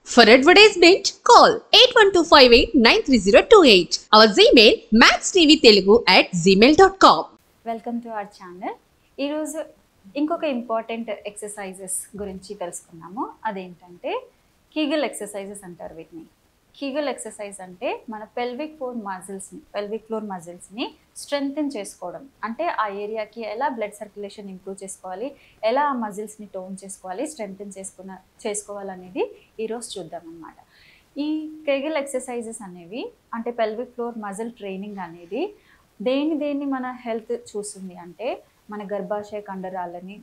For advertisement, call 8125893028. Our Gmail mathstvtelugu@gmail.com. Welcome to our channel. ఈరోజు ఇంకొక important exercises గురించి తెలుసుకున్నాము. అదేంటంటే కీగల్ ఎక్సర్సైజెస్ అంటారు వీటిని. కీగల్ ఎక్సర్సైజ్ అంటే మన పెల్విక్ ఫ్లోర్ మజిల్స్ని స్ట్రెంగ్తెన్ చేసుకోవడం. అంటే ఆ ఏరియాకి ఎలా బ్లడ్ సర్క్యులేషన్ ఇంప్రూవ్ చేసుకోవాలి, ఎలా ఆ మజిల్స్ని టోన్ చేసుకోవాలి, స్ట్రెంగ్తెన్ చేసుకోవాలనేది ఈరోజు చూద్దాం అన్నమాట. ఈ కీగల్ ఎక్సర్సైజెస్ అనేవి అంటే పెల్విక్ ఫ్లోర్ మజిల్ ట్రైనింగ్ అనేది దేన్ని మన హెల్త్ చూస్తుంది అంటే మన గర్భాశయ కండరాలని,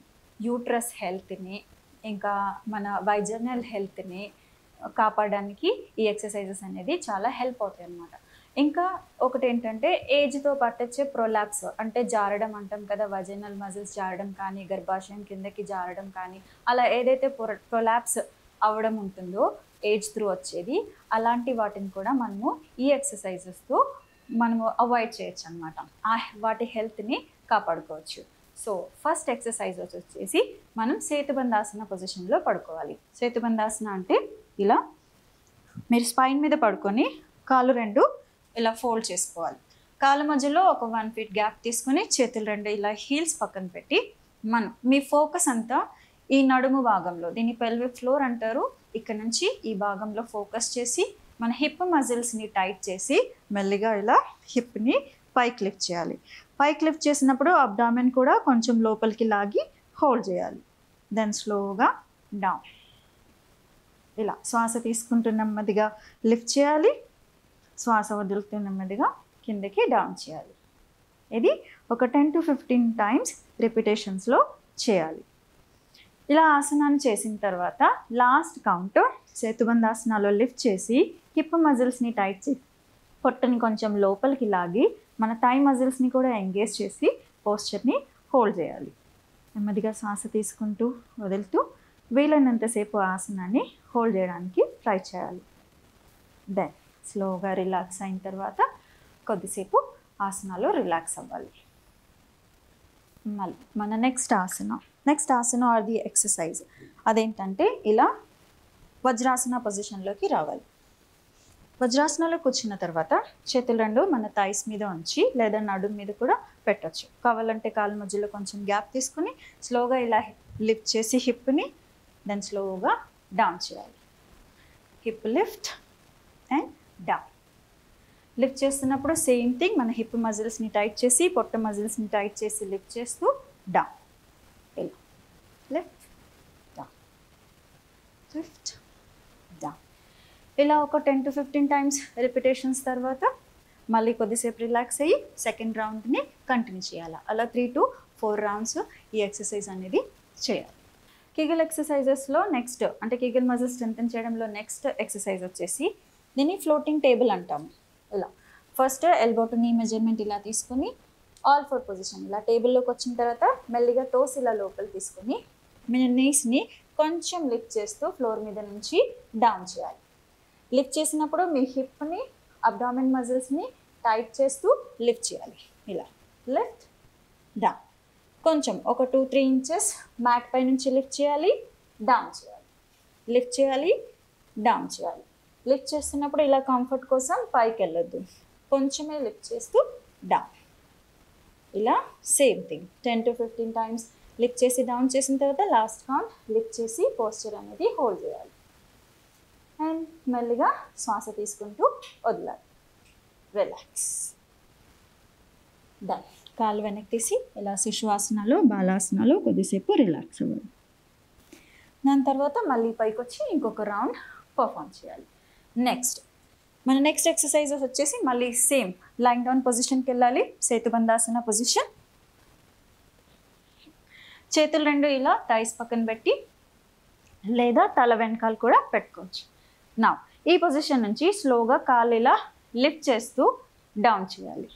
యూట్రస్ హెల్త్ని, ఇంకా మన వైజనల్ హెల్త్ని కాపాడడానికి ఈ ఎక్సర్సైజెస్ అనేది చాలా హెల్ప్ అవుతాయి అన్నమాట. ఇంకా ఒకటి ఏంటంటే ఏజ్తో పాటు వచ్చే ప్రొలాప్స్ అంటే జారడం అంటాం కదా, వజైనల్ మజిల్స్ జారడం కానీ, గర్భాశయం కిందకి జారడం కానీ, అలా ఏదైతే ప్రొలాప్స్ అవ్వడం ఉంటుందో ఏజ్ త్రూ వచ్చేది, అలాంటి వాటిని కూడా మనము ఈ ఎక్సర్సైజెస్తో మనము అవాయిడ్ చేయొచ్చు అనమాట. వాటి హెల్త్ని కాపాడుకోవచ్చు. సో ఫస్ట్ ఎక్సర్సైజ్ వచ్చేసి మనం సేతుబంధాసన పొజిషన్లో పడుకోవాలి. సేతుబంధాసన అంటే ఇలా మీరు స్పైన్ మీద పడుకొని కాళ్ళు రెండు ఇలా ఫోల్డ్ చేసుకోవాలి. కాళ్ళ మధ్యలో ఒక 1 ఫీట్ గ్యాప్ తీసుకొని చేతులు రెండు ఇలా హీల్స్ పక్కన పెట్టి మీ ఫోకస్ అంతా ఈ నడుము భాగంలో, దీన్ని పెల్విక్ ఫ్లోర్ అంటారు, ఇక్కడ నుంచి ఈ భాగంలో ఫోకస్ చేసి మన హిప్ మజిల్స్ని టైట్ చేసి మెల్లిగా ఇలా హిప్ని పైకి లిఫ్ట్ చేయాలి. పైకి లిఫ్ట్ చేసినప్పుడు అబ్డామెన్ కూడా కొంచెం లోపలికి లాగి హోల్డ్ చేయాలి. దెన్ స్లోగా డౌన్. ఇలా శ్వాస తీసుకుంటూ నెమ్మదిగా లిఫ్ట్ చేయాలి, శ్వాస వదులుతూ నెమ్మదిగా కిందకి డౌన్ చేయాలి. ఇది ఒక 10 to 15 టైమ్స్ రిపిటేషన్స్లో చేయాలి. ఇలా ఆసనాన్ని చేసిన తర్వాత లాస్ట్ కౌంట్ సేతుబంధాసనాలో లిఫ్ట్ చేసి హిప్ మజిల్స్ని టైట్ చేసి పొట్టని కొంచెం లోపలికి లాగి మన థై మజిల్స్ని కూడా ఎంగేజ్ చేసి పోస్చర్ని హోల్డ్ చేయాలి. నెమ్మదిగా శ్వాస తీసుకుంటూ వదులుతూ వీలైనంతసేపు ఆసనాన్ని హోల్డ్ చేయడానికి ట్రై చేయాలి. దెన్ స్లోగా రిలాక్స్ అయిన తర్వాత కొద్దిసేపు ఆసనాలో రిలాక్స్ అవ్వాలి. మళ్ళీ మన నెక్స్ట్ ఆసనం ఆర్ ది ఎక్సర్సైజ్ అదేంటంటే ఇలా వజ్రాసన పొజిషన్లోకి రావాలి. వజ్రాసనంలో కూర్చున్న తర్వాత చేతులు రెండు మన థైస్ మీద ఉంచి లేదా నడుము మీద కూడా పెట్టచ్చు. కావాలంటే కాళ్ళ మధ్యలో కొంచెం గ్యాప్ తీసుకుని స్లోగా ఇలా లిఫ్ట్ చేసి హిప్ని దెన్ స్లోగా డౌన్ చేయాలి. Hip lift and down. Lift చేస్తున్నప్పుడు సేమ్ థింగ్, మన హిప్ మజిల్స్ని టైట్ చేసి పొట్ట మజిల్స్ని టైట్ చేసి లిఫ్ట్ చేస్తూ డౌన్. ఇలా లిఫ్ట్ డౌన్, లిఫ్ట్ డౌన్. ఇలా ఒక 10 to 15 టైమ్స్ రిపిటేషన్స్ తర్వాత మళ్ళీ కొద్దిసేపు రిలాక్స్ అయ్యి సెకండ్ రౌండ్ని కంటిన్యూ చేయాలి. అలా 3 to 4 రౌండ్స్ ఈ ఎక్సర్సైజ్ అనేది చేయాలి. కీగల్ ఎక్సర్సైజెస్లో నెక్స్ట్ అంటే కీగల్ మజిల్స్ స్ట్రెంథెన్ చేయడంలో నెక్స్ట్ ఎక్సర్సైజ్ వచ్చేసి దీన్ని ఫ్లోటింగ్ టేబుల్ అంటాము. ఇలా ఫస్ట్ ఎల్బో టు నీ మెజర్మెంట్ ఇలా తీసుకొని ఆల్ 4 పొజిషన్ ఇలా టేబుల్లోకి వచ్చిన తర్వాత మెల్లిగా టోస్ ఇలా లోపల తీసుకొని మీ నీస్ని కొంచెం లిఫ్ట్ చేస్తూ ఫ్లోర్ మీద నుంచి డౌన్ చేయాలి. లిఫ్ట్ చేసినప్పుడు మీ హిప్ని అబ్డామిన్ మజిల్స్ని టైట్ చేస్తూ లిఫ్ట్ చేయాలి. ఇలా లిఫ్ట్ డౌన్. కొంచెం ఒక 2-3 ఇంచెస్ మ్యాట్ పై నుంచి లిఫ్ట్ చేయాలి, డౌన్ చేయాలి, లిఫ్ట్ చేయాలి, డౌన్ చేయాలి. లిఫ్ట్ చేస్తున్నప్పుడు ఇలా కంఫర్ట్ కోసం పైకి వెళ్ళొద్దు, కొంచెమే లిఫ్ట్ చేస్తూ డౌన్. ఇలా same thing 10 to 15 times lift చేసి డౌన్ చేసిన తర్వాత లాస్ట్ కౌంట్ లిఫ్ట్ చేసి పోస్చర్ అనేది హోల్డ్ చేయాలి. అండ్ మెల్లిగా శ్వాస తీసుకుంటూ వదలాలి. రిలాక్స్. డన్. కాళ్ళు వెనక్కి తీసి ఇలా శిశువాసనాలు, బాలాసనాలు కొద్దిసేపు రిలాక్స్ అవ్వాలి. దాని తర్వాత మళ్ళీ పైకి వచ్చి ఇంకొక రౌండ్ పర్ఫామ్ చేయాలి. మన నెక్స్ట్ ఎక్సర్సైజెస్ వచ్చేసి మళ్ళీ సేమ్ లైన్ డౌన్ పొజిషన్కి వెళ్ళాలి. సేతుబంధాసన పొజిషన్. చేతులు రెండు ఇలా థైస్ పక్కన పెట్టి లేదా తల వెనకాల కూడా పెట్టుకోవచ్చు. నా ఈ పొజిషన్ నుంచి స్లోగా కాళ్ళు ఇలా లిఫ్ట్ చేస్తూ డౌన్ చేయాలి.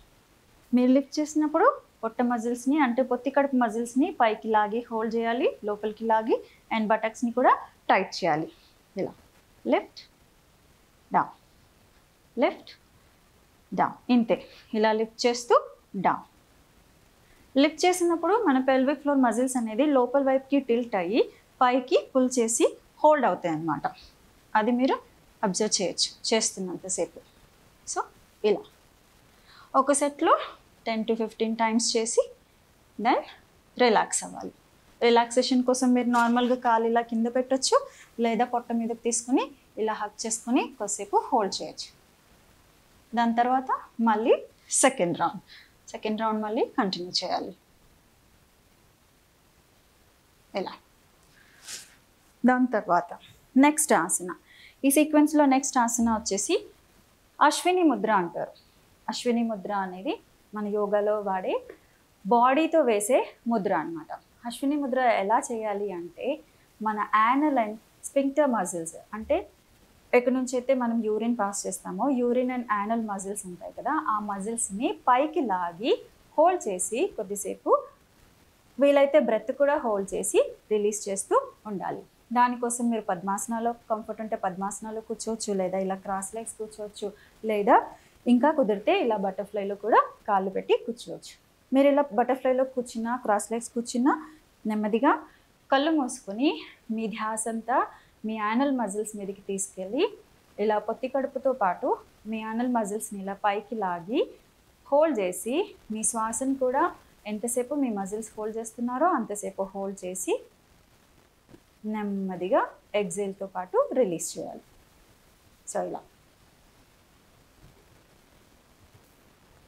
మీరు లిఫ్ట్ చేసినప్పుడు పొట్ట మజిల్స్ని అంటే పొత్తి కడుపు మజిల్స్ని పైకి లాగి హోల్డ్ చేయాలి, లోపలికి లాగి అండ్ బటక్స్ని కూడా టైట్ చేయాలి. ఇలా లిఫ్ట్ డౌన్, లిఫ్ట్ డౌన్. ఇంతే. ఇలా లిఫ్ట్ చేస్తూ డౌన్. లిఫ్ట్ చేసినప్పుడు మన పెల్విక్ ఫ్లోర్ మజిల్స్ అనేది లోపల వైపుకి టిల్ట్ అయ్యి పైకి పుల్ చేసి హోల్డ్ అవుతాయి అన్నమాట. అది మీరు అబ్జర్వ్ చేయొచ్చు చేస్తున్నంతసేపు. సో ఇలా ఒక సెట్లో 10 to 15 టైమ్స్ చేసి దెన్ రిలాక్స్ అవ్వాలి. రిలాక్సేషన్ కోసం మీరు నార్మల్గా కాలు ఇలా కింద పెట్టచ్చు, లేదా పొట్ట మీదకి తీసుకుని ఇలా హక్ చేసుకుని కొద్దిసేపు హోల్డ్ చేయొచ్చు. దాని తర్వాత మళ్ళీ సెకండ్ రౌండ్ మళ్ళీ కంటిన్యూ చేయాలి ఇలా. దాని తర్వాత నెక్స్ట్ ఆసన, ఈ సీక్వెన్స్లో నెక్స్ట్ ఆసన వచ్చేసి అశ్విని ముద్ర అంటారు. అశ్విని ముద్ర అనేది మన యోగాలో వాడే బాడీతో వేసే ముద్ర అనమాట. అశ్విని ముద్ర ఎలా చేయాలి అంటే మన యానల్ అండ్ స్పింక్టర్ మజిల్స్, అంటే ఎక్కడి నుంచి అయితే మనం యూరిన్ పాస్ చేస్తామో యూరిన్ అండ్ యానల్ మజిల్స్ ఉంటాయి కదా, ఆ మజిల్స్ని పైకి లాగి హోల్డ్ చేసి కొద్దిసేపు వీలైతే బ్రెత్ కూడా హోల్డ్ చేసి రిలీజ్ చేస్తూ ఉండాలి. దానికోసం మీరు పద్మాసనాలో కంఫర్ట్ ఉంటే పద్మాసనాలో కూర్చోవచ్చు, లేదా ఇలా క్రాస్ లెగ్స్ కూర్చోవచ్చు, లేదా ఇంకా కుదిరితే ఇలా బటర్ఫ్లైలో కూడా కాళ్ళు పెట్టి కూర్చోవచ్చు. మీరు ఇలా బటర్ఫ్లైలో కూర్చున్నా క్రాస్ లెగ్స్ కూర్చున్నా నెమ్మదిగా కళ్ళు మూసుకొని మీ ధ్యాస అంతా మీ యానల్ మజిల్స్ మీదకి తీసుకెళ్ళి ఇలా పొత్తి కడుపుతో పాటు మీ యానల్ మజిల్స్ని ఇలా పైకి లాగి హోల్డ్ చేసి మీ శ్వాసను కూడా ఎంతసేపు మీ మజిల్స్ హోల్డ్ చేస్తున్నారో అంతసేపు హోల్డ్ చేసి నెమ్మదిగా ఎగ్జేల్తో పాటు రిలీజ్ చేయాలి. సో ఇలా.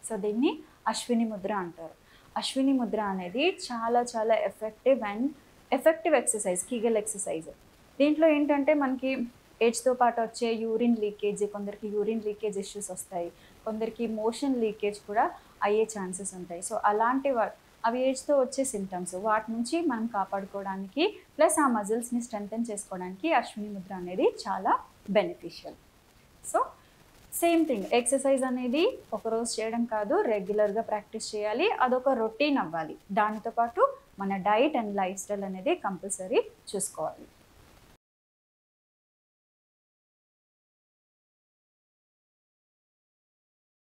సో దీన్ని అశ్విని ముద్ర అంటారు. అశ్విని ముద్ర అనేది చాలా చాలా ఎఫెక్టివ్ ఎక్సర్సైజ్, కీగల్ ఎక్సర్సైజ్. దీంట్లో ఏంటంటే మనకి ఏజ్తో పాటు వచ్చే యూరిన్ లీకేజ్, కొందరికి యూరిన్ లీకేజ్ ఇష్యూస్ వస్తాయి, కొందరికి మోషన్ లీకేజ్ కూడా అయ్యే ఛాన్సెస్ ఉంటాయి. సో అలాంటి అవి ఏజ్తో వచ్చే సిమ్టమ్స్, వాటి నుంచి మనం కాపాడుకోవడానికి ప్లస్ ఆ మజిల్స్ని స్ట్రెంథెన్ చేసుకోవడానికి అశ్విని ముద్ర అనేది చాలా beneficial. So same thing, exercise అనేది ఒకరోజు చేయడం కాదు, రెగ్యులర్గా ప్రాక్టీస్ చేయాలి, అదొక రొటీన్ అవ్వాలి. దానితో పాటు మన డైట్ అండ్ లైఫ్ స్టైల్ అనేది కంపల్సరీ చూసుకోవాలి.